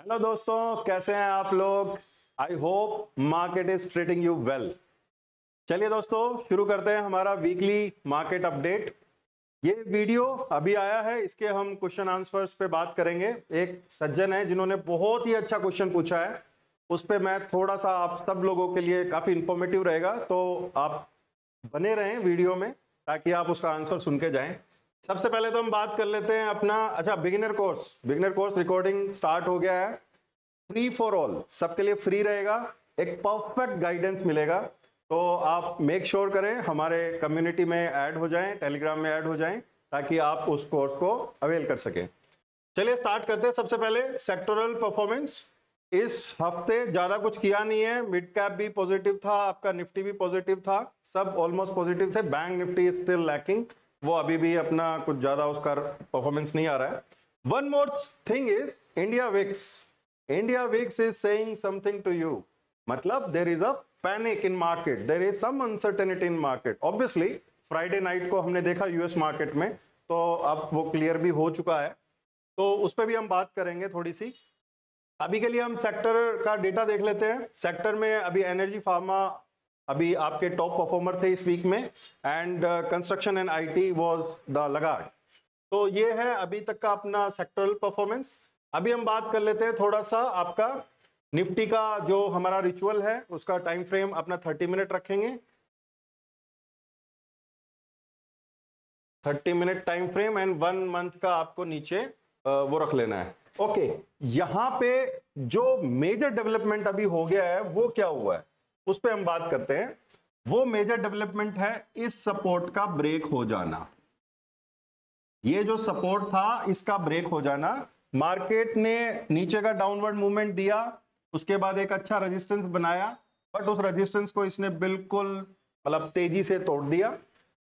Hello दोस्तों, कैसे हैं आप लोग। I hope market is treating you well. चलिए दोस्तों, शुरू करते हैं हमारा वीकली मार्केट अपडेट। ये वीडियो अभी आया है, इसके हम क्वेश्चन आंसर्स पे बात करेंगे। एक सज्जन है जिन्होंने बहुत ही अच्छा क्वेश्चन पूछा है, उस पे मैं थोड़ा सा आप सब लोगों के लिए काफी इंफॉर्मेटिव रहेगा, तो आप बने रहें वीडियो में ताकि आप उसका आंसर सुन के जाएं। सबसे पहले तो हम बात कर लेते हैं अपना बिगिनर कोर्स रिकॉर्डिंग स्टार्ट हो गया है। फ्री फॉर ऑल, सबके लिए फ्री रहेगा, एक परफेक्ट गाइडेंस मिलेगा। तो आप मेक श्योर करें हमारे कम्युनिटी में ऐड हो जाएं, टेलीग्राम में ऐड हो जाएं, ताकि आप उस कोर्स को अवेल कर सकें। चलिए स्टार्ट करते हैं। सबसे पहले सेक्टोरल परफॉर्मेंस। इस हफ्ते ज्यादा कुछ किया नहीं है। मिड कैप भी पॉजिटिव था, आपका निफ्टी भी पॉजिटिव था, सब ऑलमोस्ट पॉजिटिव थे। Bank Nifty is still lacking, वो अभी भी अपना कुछ ज्यादा उसका परफॉर्मेंस नहीं आ रहा है। One more thing is India VIX is saying something to you, मतलब there is a panic in market, there is some uncertainty in market. Obviously Friday night को हमने देखा यूएस मार्केट में, तो अब वो क्लियर भी हो चुका है, तो उस पर भी हम बात करेंगे थोड़ी सी। अभी के लिए हम सेक्टर का डेटा देख लेते हैं। सेक्टर में अभी एनर्जी फार्मा अभी आपके टॉप परफॉर्मर थे इस वीक में, and construction and IT was the laggard. तो ये है अभी तक का अपना सेक्टरल परफॉर्मेंस। अभी हम बात कर लेते हैं थोड़ा सा आपका निफ्टी का, जो हमारा रिचुअल है उसका टाइम फ्रेम अपना 30 मिनट रखेंगे। 30 minute time frame and 1 month का आपको नीचे वो रख लेना है। ओके, यहां पे जो मेजर डेवलपमेंट अभी हो गया है वो क्या हुआ है उस पे हम बात करते हैं। वो मेजर डेवलपमेंट है इस सपोर्ट का ब्रेक हो जाना। ये जो सपोर्ट था इसका ब्रेक हो जाना। मार्केट ने नीचे का डाउनवर्ड मूवमेंट दिया, उसके बाद एक अच्छा रेजिस्टेंस बनाया, बट उस रेजिस्टेंस को इसने बिल्कुल मतलब तेजी से तोड़ दिया।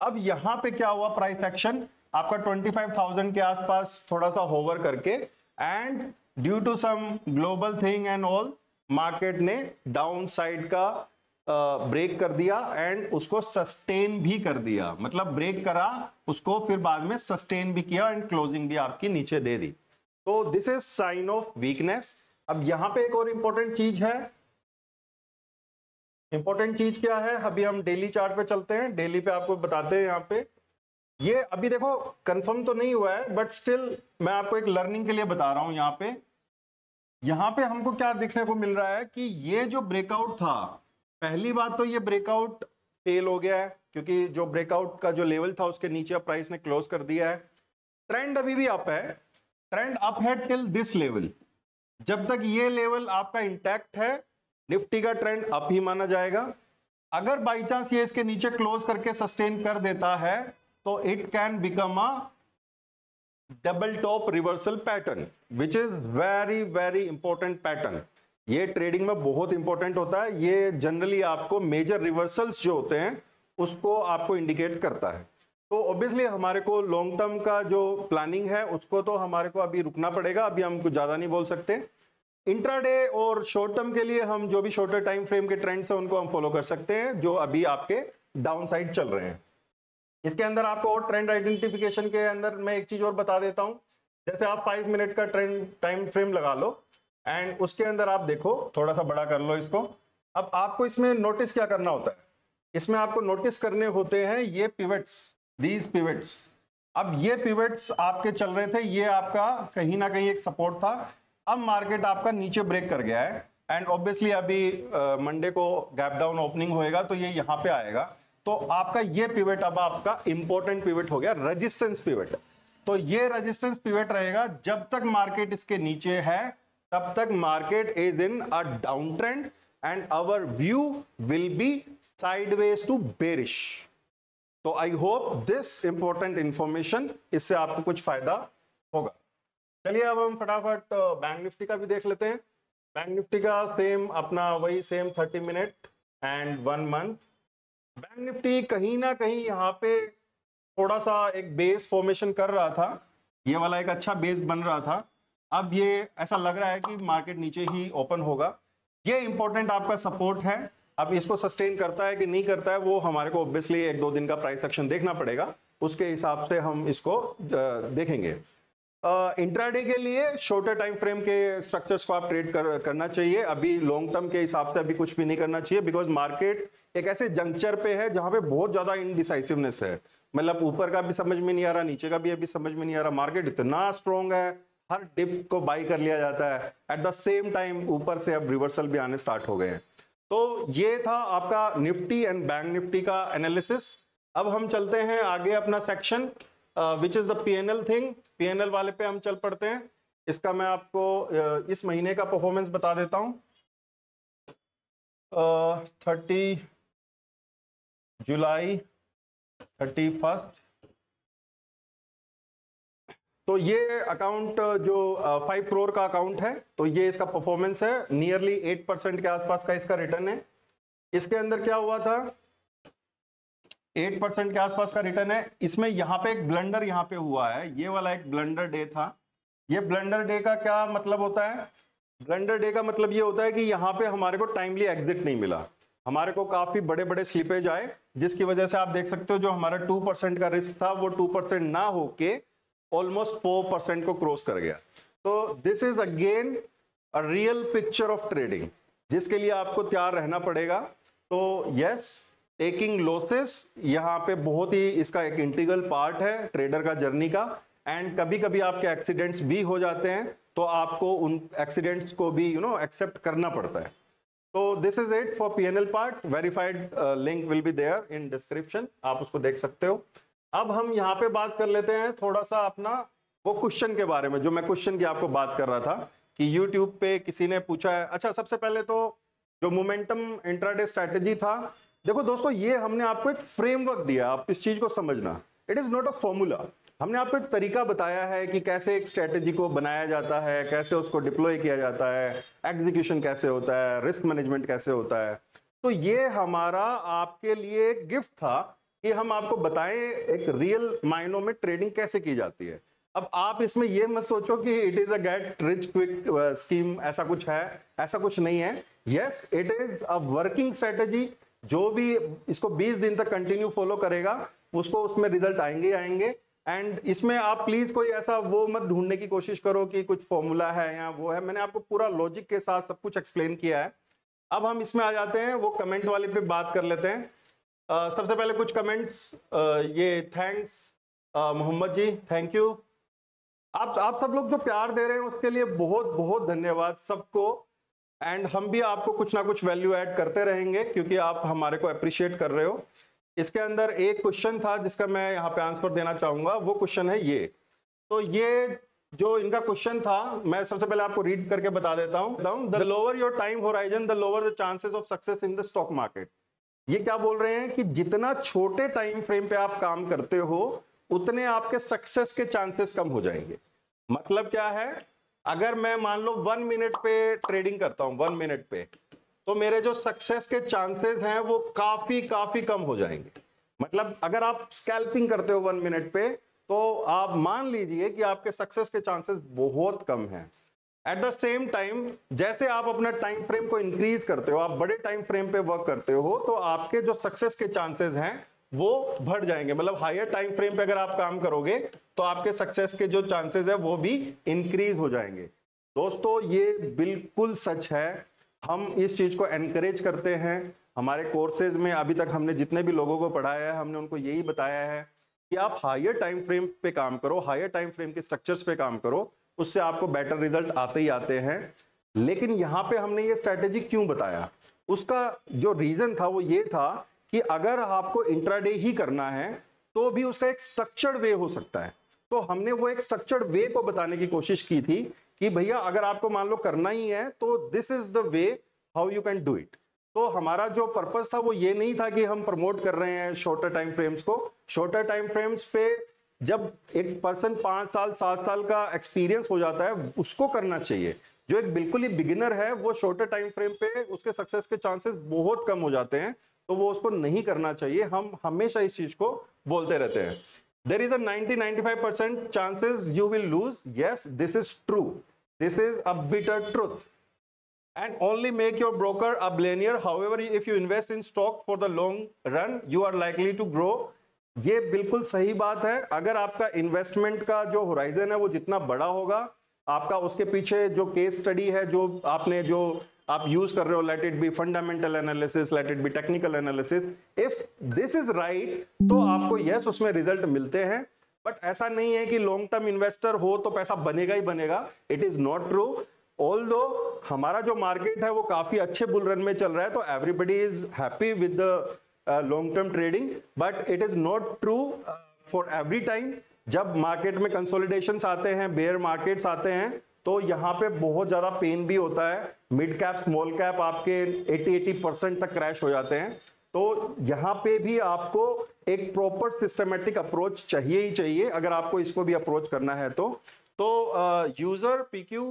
अब यहां पे क्या हुआ, प्राइस एक्शन आपका 25,000 के आसपास थोड़ा सा होवर करके, and due to some global thing and all, market ने डाउन साइड का ब्रेक कर दिया एंड उसको सस्टेन भी कर दिया। मतलब ब्रेक करा उसको, फिर बाद में सस्टेन भी किया एंड क्लोजिंग भी आपकी नीचे दे दी। तो this is sine of weakness. अब यहां पे एक और इंपॉर्टेंट चीज है। इंपॉर्टेंट चीज क्या है, अभी हम डेली चार्ट पे चलते हैं, डेली पे आपको बताते हैं। यहाँ पे ये अभी देखो कंफर्म तो नहीं हुआ है, बट स्टिल मैं आपको एक लर्निंग के लिए बता रहा हूं। यहाँ पे हमको क्या देखने को मिल रहा है कि ये जो ब्रेकआउट था, पहली बात तो ये ब्रेकआउट फेल हो गया है, क्योंकि जो ब्रेकआउट का जो लेवल था उसके नीचे प्राइस ने क्लोज कर दिया है। ट्रेंड अभी भी अप है, ट्रेंड अप है टिल दिस लेवल। जब तक ये लेवल आपका इंटैक्ट है, निफ्टी का ट्रेंड अप ही माना जाएगा। अगर बाई चांस ये इसके नीचे क्लोज करके सस्टेन कर देता है, तो it can become a double top reversal pattern, which is very very important pattern. ये ट्रेडिंग में बहुत इंपॉर्टेंट होता है। ये जनरली आपको मेजर रिवर्सल्स जो होते हैं उसको आपको इंडिकेट करता है। तो ऑब्वियसली हमारे को लॉन्ग टर्म का जो प्लानिंग है उसको तो हमारे को अभी रुकना पड़ेगा, अभी हम कुछ ज्यादा नहीं बोल सकते। इंट्राडे और शॉर्ट टर्म के लिए हम जो भी शॉर्टर टाइम फ्रेम के ट्रेंड्स हैं उनको हम फॉलो कर सकते हैं, जो अभी आपके डाउन साइड चल रहे हैं। इसके अंदर आपको और ट्रेंड आइडेंटिफिकेशन के अंदर मैं एक चीज और बता देता हूं। जैसे आप 5 मिनट का ट्रेंड टाइम फ्रेम लगा लो एंड उसके अंदर आप देखो, थोड़ा सा बड़ा कर लो इसको। अब आपको इसमें नोटिस क्या करना होता है, इसमें आपको नोटिस करने होते हैं ये पिवट्स, दीज पिवट्स। अब ये पिवट्स आपके चल रहे थे, ये आपका कहीं ना कहीं एक सपोर्ट था। अब मार्केट आपका नीचे ब्रेक कर गया है एंड ऑब्वियसली अभी मंडे को गैप डाउन ओपनिंग होएगा, तो ये यहां पे आएगा। तो आपका ये पिवट अब आपका इंपॉर्टेंट पिवट हो गया, रेजिस्टेंस पिवट। तो ये रेजिस्टेंस पिवट रहेगा जब तक मार्केट इसके नीचे है, तब तक market is in a down trend and our view will be sideways to bearish. तो I hope this important information, इससे आपको कुछ फायदा होगा। चलिए अब हम फटाफट बैंक निफ्टी का भी देख लेते हैं। बैंक निफ्टी का सेम अपना वही same 30 minute and 1 month. Bank Nifty कहीं ना कहीं यहाँ पे थोड़ा सा एक बेस फॉर्मेशन कर रहा था, ये वाला एक अच्छा बेस बन रहा था। अब ये ऐसा लग रहा है कि मार्केट नीचे ही ओपन होगा। ये इंपॉर्टेंट आपका सपोर्ट है। अब इसको सस्टेन करता है कि नहीं करता है, वो हमारे को ऑब्वियसली 1-2 दिन का प्राइस एक्शन देखना पड़ेगा, उसके हिसाब से हम इसको देखेंगे। इंट्राडे के लिए शॉर्टर टाइम फ्रेम के स्ट्रक्चर्स को आप ट्रेड करना चाहिए। अभी लॉन्ग टर्म के हिसाब से अभी कुछ भी नहीं करना चाहिए, बिकॉज मार्केट एक ऐसे जंक्चर पे है जहां पे बहुत ज्यादा इनडिसाइसिवनेस है। मतलब ऊपर का भी समझ में नहीं आ रहा, नीचे का भी अभी समझ में नहीं आ रहा। मार्केट इतना स्ट्रॉन्ग है, हर डिप को बाई कर लिया जाता है, एट द सेम टाइम ऊपर से अब रिवर्सल भी आने स्टार्ट हो गए हैं। तो ये था आपका निफ्टी एंड बैंक निफ्टी का एनालिसिस। अब हम चलते हैं आगे अपना section which is the PNL thing. PNL वाले पे हम चल पड़ते हैं। इसका मैं आपको इस महीने का परफॉर्मेंस बता देता हूं। 30 जुलाई 31। तो ये अकाउंट जो 5 करोड़ का अकाउंट है, तो ये इसका परफॉर्मेंस है। नियरली 8% के आसपास का इसका रिटर्न है। इसके अंदर क्या हुआ था, 8% के आसपास का रिटर्न है। इसमें यहाँ पे एक ब्लंडर यहाँ पे हुआ है, ये वाला एक ब्लंडर डे था। ये ब्लंडर डे का क्या मतलब होता है? ब्लंडर डे का मतलब ये होता है कि यहाँ पे हमारे को टाइमली एग्जिट नहीं मिला, हमारे को काफी बड़े बड़े स्लिपेज आए, जिसकी वजह से आप देख सकते हो जो हमारा 2% का रिस्क था वो 2% ना होके ऑलमोस्ट 4% को क्रॉस कर गया। तो this is again a real picture of trading, जिसके लिए आपको तैयार रहना पड़ेगा। तो यस, टेकिंग लॉसेस यहाँ पे बहुत ही इसका एक इंटीग्रल पार्ट है ट्रेडर का जर्नी का। एंड कभी कभी आपके एक्सीडेंट्स भी हो जाते हैं, तो आपको उन एक्सीडेंट्स को भी एक्सेप्ट करना पड़ता है। तो this is it for PNL part. Verified link will be there in description, आप उसको देख सकते हो। अब हम यहाँ पे बात कर लेते हैं थोड़ा सा अपना वो क्वेश्चन के बारे में, जो मैं क्वेश्चन की आपको बात कर रहा था कि यूट्यूब पे किसी ने पूछा है। अच्छा, सबसे पहले तो जो मोमेंटम इंट्राडे स्ट्रैटेजी था, देखो दोस्तों, ये हमने आपको एक फ्रेमवर्क दिया, आप इस चीज को समझना। It is not a formula. हमने आपको एक तरीका बताया है कि कैसे एक स्ट्रैटेजी को बनाया जाता है, कैसे उसको डिप्लॉय किया जाता है, एग्जीक्यूशन कैसे होता है, रिस्क मैनेजमेंट कैसे होता है। तो ये हमारा आपके लिए एक गिफ्ट था कि हम आपको बताएं एक रियल मायनों में ट्रेडिंग कैसे की जाती है। अब आप इसमें ये मत सोचो कि it is a get rich quick scheme, ऐसा कुछ है, ऐसा कुछ नहीं है। Yes, it is a working strategy. जो भी इसको 20 दिन तक कंटिन्यू फॉलो करेगा उसको उसमें रिजल्ट आएंगे आएंगे। एंड इसमें आप प्लीज कोई ऐसा वो मत ढूंढने की कोशिश करो कि कुछ फॉर्मूला है या वो है। मैंने आपको पूरा लॉजिक के साथ सब कुछ एक्सप्लेन किया है। अब हम इसमें आ जाते हैं, वो कमेंट वाले पे बात कर लेते हैं। सबसे पहले कुछ कमेंट्स, ये thanks Mohammed ji, thank you. आप सब लोग जो प्यार दे रहे हैं उसके लिए बहुत बहुत धन्यवाद सबको। एंड हम भी आपको कुछ ना कुछ वैल्यू ऐड करते रहेंगे क्योंकि आप हमारे को अप्रिशिएट कर रहे हो। इसके अंदर एक क्वेश्चन था जिसका मैं यहाँ पे आंसर देना चाहूंगा, वो क्वेश्चन है ये। तो ये जो इनका क्वेश्चन था, मैं सबसे पहले आपको रीड करके बता देता हूँ। The lower your time horizon the lower the chances of success in the stock market. ये क्या बोल रहे हैं कि जितना छोटे टाइम फ्रेम पे आप काम करते हो उतने आपके सक्सेस के चांसेस कम हो जाएंगे। मतलब क्या है, अगर मैं मान लो 1 मिनट पे ट्रेडिंग करता हूं, 1 मिनट पे, तो मेरे जो सक्सेस के चांसेस हैं वो काफी काफी कम हो जाएंगे। मतलब अगर आप स्कैल्पिंग करते हो 1 मिनट पे, तो आप मान लीजिए कि आपके सक्सेस के चांसेस बहुत कम हैं। एट द सेम टाइम जैसे आप अपना टाइम फ्रेम को इंक्रीज करते हो, आप बड़े टाइम फ्रेम पे वर्क करते हो, तो आपके जो सक्सेस के चांसेस हैं वो बढ़ जाएंगे। मतलब हायर टाइम फ्रेम पे अगर आप काम करोगे तो आपके सक्सेस के जो चांसेस है वो भी इंक्रीज हो जाएंगे। दोस्तों, ये बिल्कुल सच है। हम इस चीज को एनकरेज करते हैं। हमारे कोर्सेज में अभी तक हमने जितने भी लोगों को पढ़ाया है, हमने उनको यही बताया है कि आप हायर टाइम फ्रेम पे काम करो, हायर टाइम फ्रेम के स्ट्रक्चर्स पे काम करो, उससे आपको बेटर रिजल्ट आते ही आते हैं। लेकिन यहां पे हमने ये स्ट्रेटेजी क्यों बताया, उसका जो रीजन था वो ये था कि अगर आपको इंट्राडे ही करना है तो भी उसका एक स्ट्रक्चर्ड वे हो सकता है। तो हमने वो एक स्ट्रक्चर्ड वे को बताने की कोशिश की थी कि भैया अगर आपको मान लो करना ही है तो this is the way how you can do it. तो हमारा जो पर्पस था वो ये नहीं था कि हम प्रमोट कर रहे हैं शॉर्टर टाइम फ्रेम्स को। शॉर्टर टाइम फ्रेम्स पे जब एक पर्सन 5 साल 7 साल का एक्सपीरियंस हो जाता है उसको करना चाहिए। जो एक बिल्कुल ही बिगिनर है वो शॉर्टर टाइम फ्रेम पे उसके सक्सेस के चांसेस बहुत कम हो जाते हैं, तो वो उसको नहीं करना चाहिए। हम हमेशा इस चीज को बोलते रहते हैं। There is a 90-95% chances you will lose. Yes, this is true. This is a bitter truth. And only make your broker a billionaire. However, if you invest in stock for the long run, you are likely to grow ये बिल्कुल सही बात है। अगर आपका investment का जो horizon है वो जितना बड़ा होगा, आपका उसके पीछे जो केस स्टडी है, जो आप यूज कर रहे हो, let it be fundamental analysis, let it be technical analysis, if this is right तो आपको यस उसमें रिजल्ट मिलते हैं। बट ऐसा नहीं है कि लॉन्ग टर्म इन्वेस्टर हो तो पैसा बनेगा ही बनेगा, it is not true. Although हमारा जो मार्केट है वो काफी अच्छे बुल रन में चल रहा है, तो everybody is happy with the long term trading, but it is not true for every time. जब मार्केट में कंसोलिडेशंस आते हैं, बेयर मार्केट्स आते हैं, तो यहाँ पे बहुत ज्यादा पेन भी होता है। मिड कैप स्मॉल कैप आपके 80% तक क्रैश हो जाते हैं। तो यहाँ पे भी आपको एक प्रॉपर सिस्टमेटिक अप्रोच चाहिए ही चाहिए, अगर आपको इसको भी अप्रोच करना है तो यूजर पीक्यू,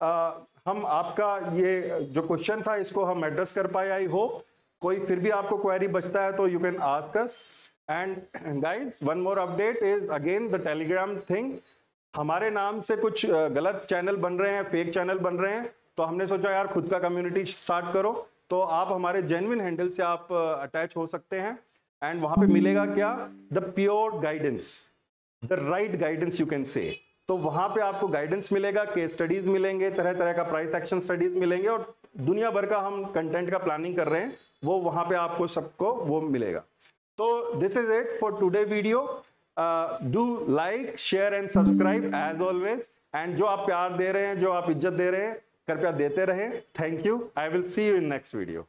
हम आपका ये जो क्वेश्चन था इसको हम एड्रेस कर पाए, आई होप। कोई फिर भी आपको क्वेरी बचता है तो you can ask us. And guys, one more update is again the Telegram thing. हमारे नाम से कुछ गलत चैनल बन रहे हैं, फेक चैनल बन रहे हैं, तो हमने सोचा यार खुद का कम्युनिटी स्टार्ट करो। तो आप हमारे जेन्युइन हैंडल से आप अटैच हो सकते हैं, एंड वहां पे मिलेगा क्या, the pure guidance, the right guidance you can say. तो वहां पे आपको गाइडेंस मिलेगा, केस स्टडीज मिलेंगे, तरह तरह का प्राइस एक्शन स्टडीज मिलेंगे, और दुनिया भर का हम कंटेंट का प्लानिंग कर रहे हैं, वो वहां पे आपको सबको वो मिलेगा। तो this is it for today video. Do like, share and subscribe as always, and जो आप प्यार दे रहे हैं, जो आप इज्जत दे रहे हैं, कृपया देते रहें। Thank you. I will see you in next video.